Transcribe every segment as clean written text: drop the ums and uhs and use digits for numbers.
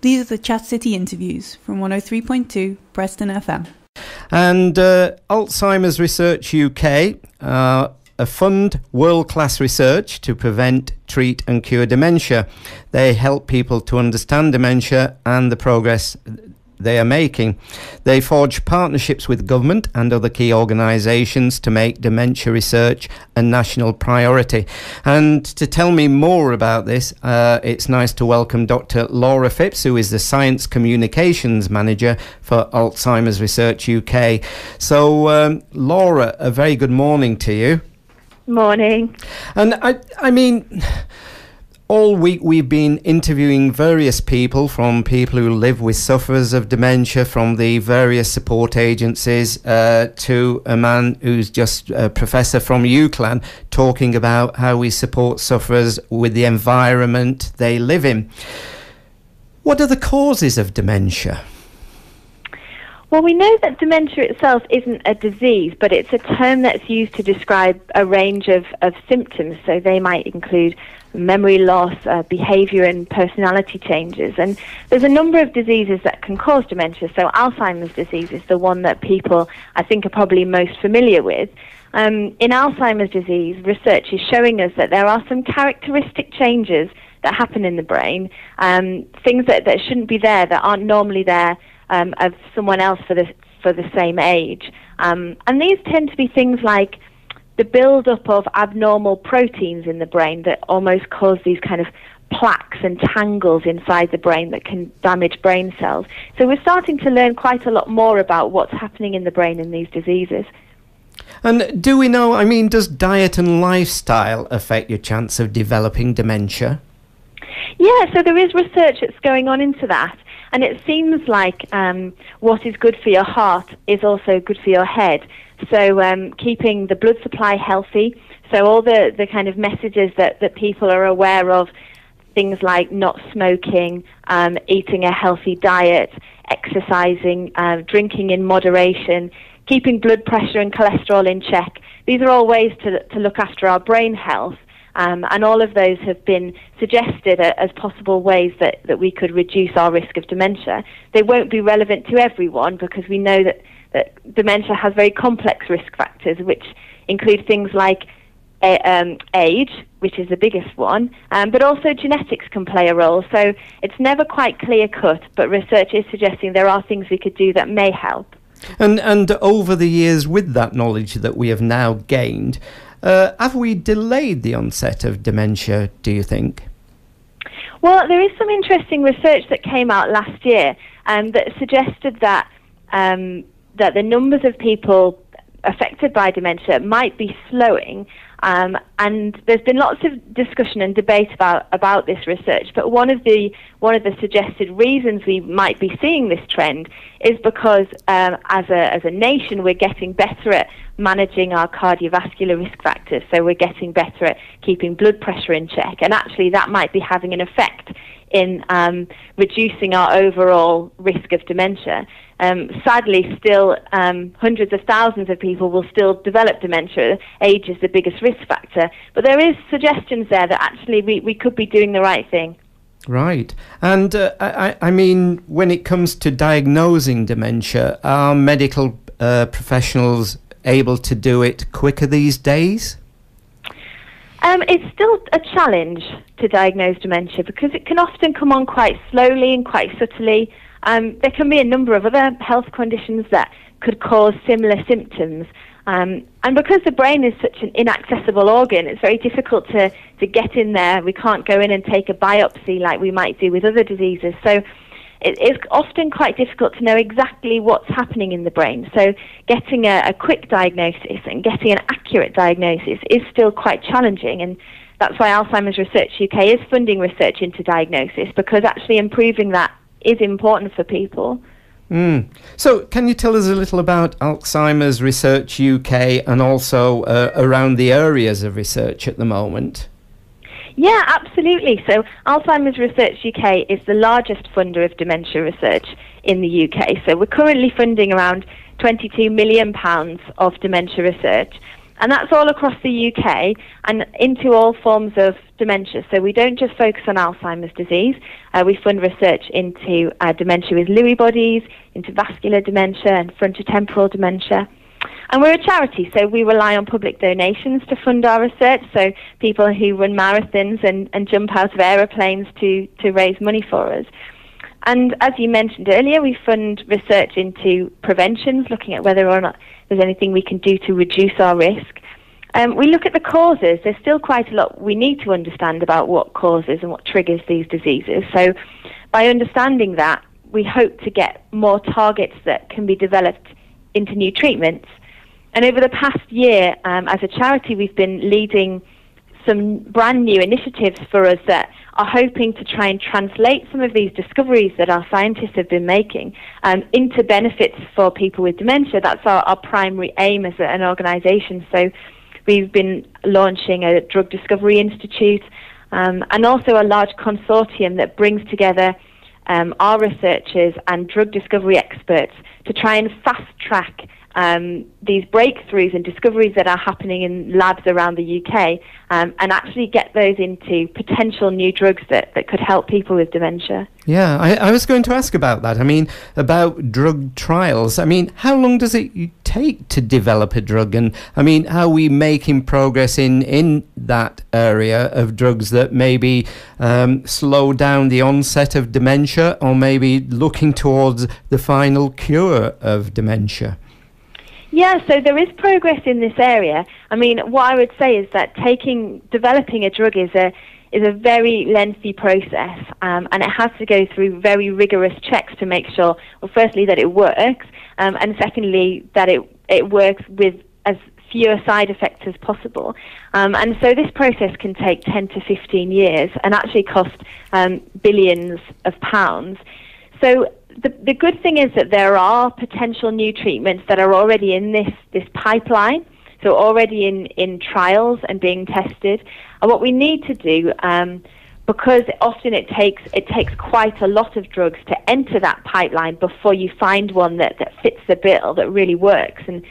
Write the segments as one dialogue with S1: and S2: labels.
S1: These are the Chat City interviews from 103.2 Preston FM.
S2: And Alzheimer's Research UK fund world-class research to prevent, treat and cure dementia. They help people to understand dementia and the progress they are making. They forge partnerships with government and other key organisations to make dementia research a national priority. And to tell me more about this, it's nice to welcome Dr Laura Phipps, who is the Science Communications Manager for Alzheimer's Research UK. So, Laura, a very good morning to you.
S3: Morning.
S2: And I mean, all week we've been interviewing various people, from people who live with sufferers of dementia, from the various support agencies, to a man who's just a professor from UCLan, talking about how we support sufferers with the environment they live in. What are the causes of dementia?
S3: Well, we know that dementia itself isn't a disease, but it's a term that's used to describe a range of symptoms. So they might include memory loss, behaviour and personality changes. And there's a number of diseases that can cause dementia. So Alzheimer's disease is the one that people, I think, are probably most familiar with. In Alzheimer's disease, research is showing us that there are some characteristic changes that happen in the brain, things that shouldn't be there, that aren't normally there of someone else for the same age. And these tend to be things like the build-up of abnormal proteins in the brain that almost cause these kind of plaques and tangles inside the brain that can damage brain cells. So we're starting to learn quite a lot more about what's happening in the brain in these diseases.
S2: And do we know, I mean, does diet and lifestyle affect your chance of developing dementia?
S3: Yeah, so there is research that's going on into that. And it seems like what is good for your heart is also good for your head. So keeping the blood supply healthy, so all the kind of messages that people are aware of, things like not smoking, eating a healthy diet, exercising, drinking in moderation, keeping blood pressure and cholesterol in check. These are all ways to look after our brain health. And all of those have been suggested as possible ways that we could reduce our risk of dementia. They won't be relevant to everyone because we know that dementia has very complex risk factors, which include things like age, which is the biggest one, but also genetics can play a role. So it's never quite clear-cut, but research is suggesting there are things we could do that may help.
S2: And over the years, with that knowledge that we have now gained, have we delayed the onset of dementia, do you think?
S3: Well, there is some interesting research that came out last year that suggested that the numbers of people affected by dementia might be slowing. And there's been lots of discussion and debate about this research. But one of the suggested reasons we might be seeing this trend is because as a nation we're getting better at managing our cardiovascular risk factors. So we're getting better at keeping blood pressure in check, and actually that might be having an effect in reducing our overall risk of dementia. Sadly, still hundreds of thousands of people will still develop dementia. Age is the biggest risk factor. But there is suggestions there that actually we could be doing the right thing.
S2: Right. And I mean, when it comes to diagnosing dementia, are medical professionals able to do it quicker these days?
S3: It's still a challenge to diagnose dementia because it can often come on quite slowly and quite subtly. There can be a number of other health conditions that could cause similar symptoms. And because the brain is such an inaccessible organ, it's very difficult to get in there. We can't go in and take a biopsy like we might do with other diseases. So it's often quite difficult to know exactly what's happening in the brain. So getting a quick diagnosis and getting an accurate diagnosis is still quite challenging. And that's why Alzheimer's Research UK is funding research into diagnosis, because actually improving that is important for people.
S2: So can you tell us a little about Alzheimer's Research UK and also around the areas of research at the moment?
S3: Yeah, absolutely. So Alzheimer's Research UK is the largest funder of dementia research in the UK. So we're currently funding around £22 million of dementia research. And that's all across the UK and into all forms of dementia. So we don't just focus on Alzheimer's disease. We fund research into dementia with Lewy bodies, into vascular dementia and frontotemporal dementia. And we're a charity, so we rely on public donations to fund our research, so people who run marathons and jump out of aeroplanes to raise money for us. And as you mentioned earlier, we fund research into preventions, looking at whether or not there's anything we can do to reduce our risk. We look at the causes. There's still quite a lot we need to understand about what causes and what triggers these diseases. So by understanding that, we hope to get more targets that can be developed into new treatments. And over the past year, as a charity, we've been leading some brand new initiatives for us that are hoping to try and translate some of these discoveries that our scientists have been making into benefits for people with dementia. That's our primary aim as an organisation. So we've been launching a drug discovery institute and also a large consortium that brings together our researchers and drug discovery experts to try and fast-track these breakthroughs and discoveries that are happening in labs around the UK and actually get those into potential new drugs that could help people with dementia.
S2: Yeah, I was going to ask about that. I mean, about drug trials. I mean, how long does it take to develop a drug? And I mean, how are we making progress in that area of drugs that maybe slow down the onset of dementia or maybe looking towards the final cure of dementia?
S3: Yeah, so there is progress in this area. I mean, what I would say is that developing a drug is a very lengthy process, and it has to go through very rigorous checks to make sure, well, firstly, that it works, and secondly, that it works with as fewer side effects as possible. And so this process can take 10 to 15 years and actually cost billions of pounds. So the good thing is that there are potential new treatments that are already in this pipeline, so already in trials and being tested. And what we need to do, because often it takes quite a lot of drugs to enter that pipeline before you find one that fits the bill, that really works, and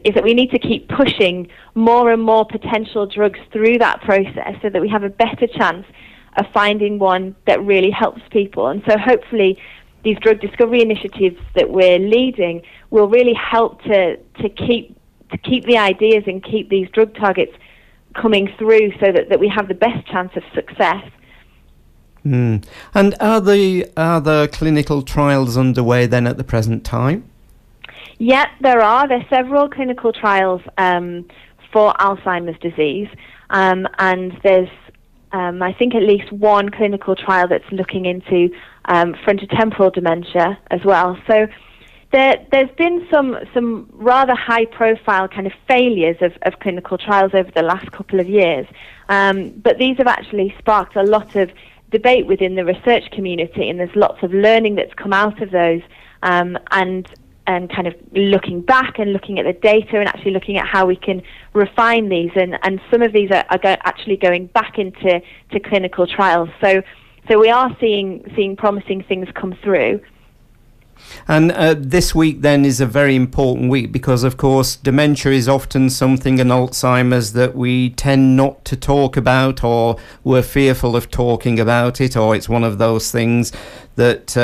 S3: is that we need to keep pushing more and more potential drugs through that process so that we have a better chance of finding one that really helps people. And so hopefully these drug discovery initiatives that we're leading will really help to keep the ideas and keep these drug targets coming through so that we have the best chance of success.
S2: And are there clinical trials underway then at the present time?
S3: Yeah, there are. There are several clinical trials for Alzheimer's disease, and there's I think at least one clinical trial that's looking into frontotemporal dementia as well. So there's been some rather high-profile kind of failures of clinical trials over the last couple of years, but these have actually sparked a lot of debate within the research community, and there's lots of learning that's come out of those, and kind of looking back and looking at the data and actually looking at how we can refine these, and some of these are actually going back into clinical trials. So we are seeing promising things come through.
S2: And this week then is a very important week because, of course, dementia is often something, and Alzheimer's, that we tend not to talk about, or we're fearful of talking about it, or it's one of those things that,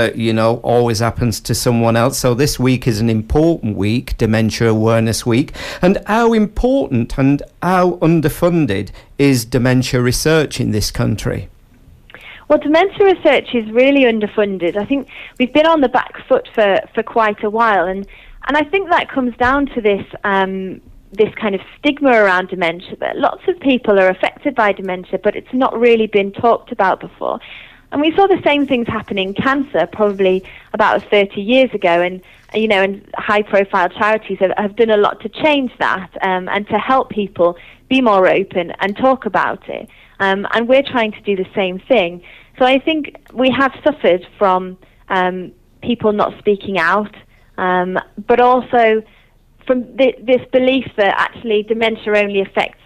S2: always happens to someone else. So this week is an important week, Dementia Awareness Week. And how important and how underfunded is dementia research in this country?
S3: Well, dementia research is really underfunded. I think we've been on the back foot for quite a while, and I think that comes down to this kind of stigma around dementia, that lots of people are affected by dementia, but it's not really been talked about before. And we saw the same things happen in cancer probably about 30 years ago, and high-profile charities have done a lot to change that and to help people be more open and talk about it. And we're trying to do the same thing. So I think we have suffered from people not speaking out, but also from this belief that actually dementia only affects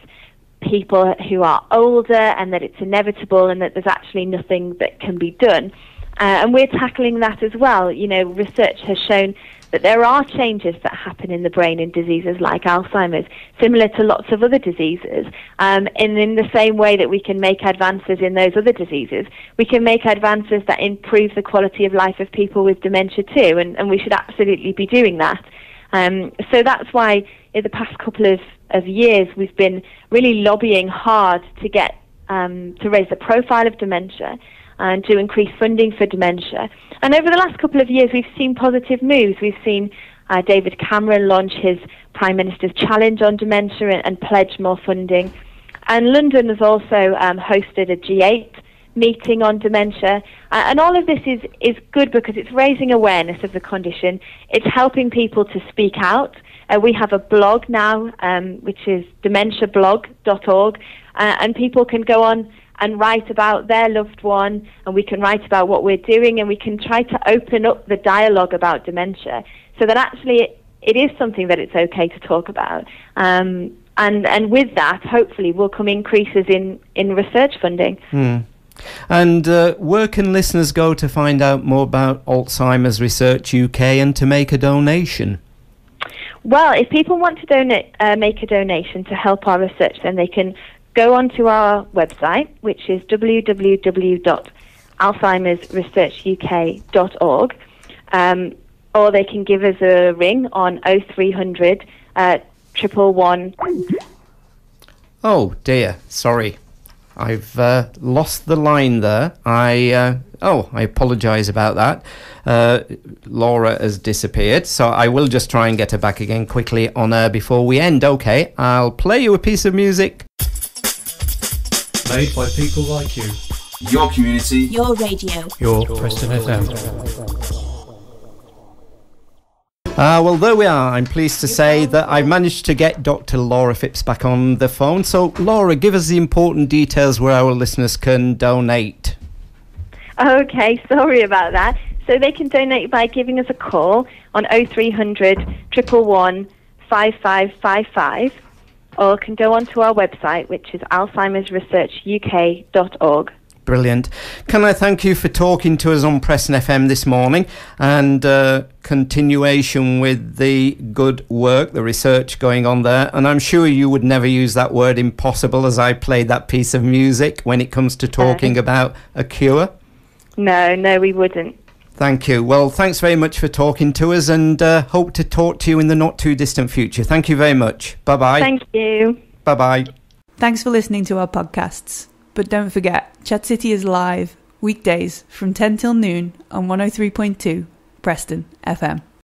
S3: people who are older and that it's inevitable and that there's actually nothing that can be done. And we're tackling that as well. Research has shown that there are changes that happen in the brain in diseases like Alzheimer's, similar to lots of other diseases. And in the same way that we can make advances in those other diseases, we can make advances that improve the quality of life of people with dementia too, and we should absolutely be doing that. So that's why in the past couple of years we've been really lobbying hard to get to raise the profile of dementia and to increase funding for dementia. And over the last couple of years we've seen positive moves. We've seen David Cameron launch his Prime Minister's Challenge on dementia and pledge more funding. And London has also hosted a G8 meeting on dementia, and all of this is good because it's raising awareness of the condition. It's helping people to speak out. We have a blog now, which is dementiablog.org, and people can go on and write about their loved one, and we can write about what we're doing, and we can try to open up the dialogue about dementia so that actually it is something that it's okay to talk about. And with that, hopefully, will come increases in research funding.
S2: And where can listeners go to find out more about Alzheimer's Research UK and to make a donation?
S3: Well, if people want to make a donation to help our research, then they can go onto our website, which is www.alzheimersresearchuk.org, or they can give us a ring on 0300 111.
S2: Oh dear, sorry. I've lost the line there. I apologise about that. Laura has disappeared, so I will just try and get her back again quickly on air before we end. Okay, I'll play you a piece of music.
S4: Made by people like you.
S5: Your community.
S6: Your radio.
S4: Your Preston FM.
S2: Well, there we are. I'm pleased to say that I've managed to get Dr. Laura Phipps back on the phone. So, Laura, give us the important details where our listeners can donate.
S3: Okay, sorry about that. So they can donate by giving us a call on 0300 111 5555, or can go onto our website, which is alzheimersresearchuk.org.
S2: Brilliant. Can I thank you for talking to us on Preston FM this morning, and continuation with the good work, the research going on there. And I'm sure you would never use that word impossible as I played that piece of music when it comes to talking about a cure. No, we wouldn't. Thank you. Well, thanks very much for talking to us, and hope to talk to you in the not too distant future. Thank you very much. Bye-bye.
S3: Thank you.
S2: Bye-bye.
S1: Thanks for listening to our podcasts. But don't forget, Chat City is live weekdays from 10 till noon on 103.2 Preston FM.